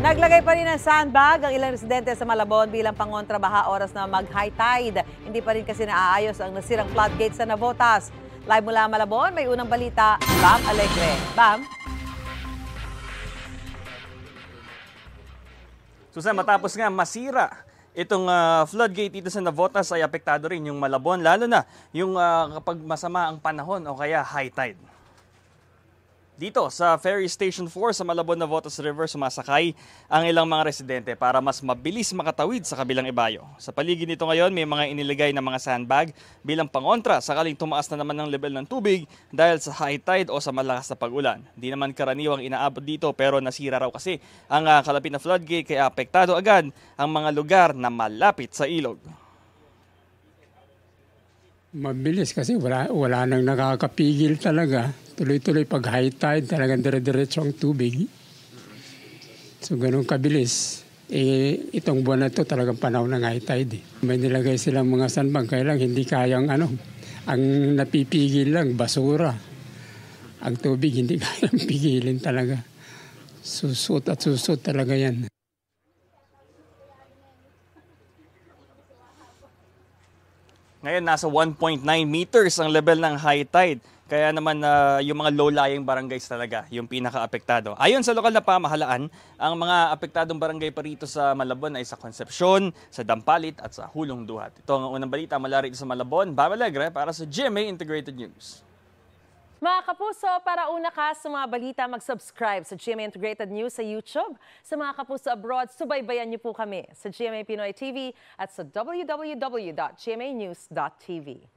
Naglagay pa rin ng sandbag ang ilang residente sa Malabon bilang pangontra baha oras na mag-high tide. Hindi pa rin kasi naaayos ang nasirang floodgate sa Navotas. Live mula Malabon, may unang balita, Bam Alegre. Bam? Susan, matapos nga masira itong floodgate dito sa Navotas ay apektado rin yung Malabon, lalo na yung kapag masama ang panahon o kaya high tide. Dito sa Ferry Station 4 sa Malabon, Navotas River, sumasakay ang ilang mga residente para mas mabilis makatawid sa kabilang ibayo. Sa paligid nito ngayon, may mga iniligay na mga sandbag bilang pangontra sakaling tumaas na naman ang level ng tubig dahil sa high tide o sa malakas na pag-ulan. Di naman karaniwang inaabot dito pero nasira raw kasi ang kalapit na floodgate kaya apektado agad ang mga lugar na malapit sa ilog. Mabilis kasi wala nang nakakapigil talaga. Tuloy-tuloy pag high tide, talagang dire-diretso ang tubig. So ganun kabilis. Itong buwan na ito talagang panahon ng high tide. May nilagay silang mga sandbag, kaya lang hindi kayang ang napipigil lang, basura. Ang tubig hindi kayang pigilin talaga. Susut at susut talaga yan. Ngayon, nasa 1.9 meters ang level ng high tide. Kaya naman yung mga low-lying barangays talaga, yung pinaka-apektado. Ayon sa lokal na pamahalaan, ang mga apektadong barangay pa rito sa Malabon ay sa Concepcion, sa Dampalit at sa Hulong Duhat. Ito ang unang balita mula rito sa Malabon. Bam Alegre para sa GMA Integrated News. Mga kapuso, para una ka sa mga balita, mag-subscribe sa GMA Integrated News sa YouTube. Sa mga kapuso abroad, subaybayan niyo po kami sa GMA Pinoy TV at sa www.gmanews.tv.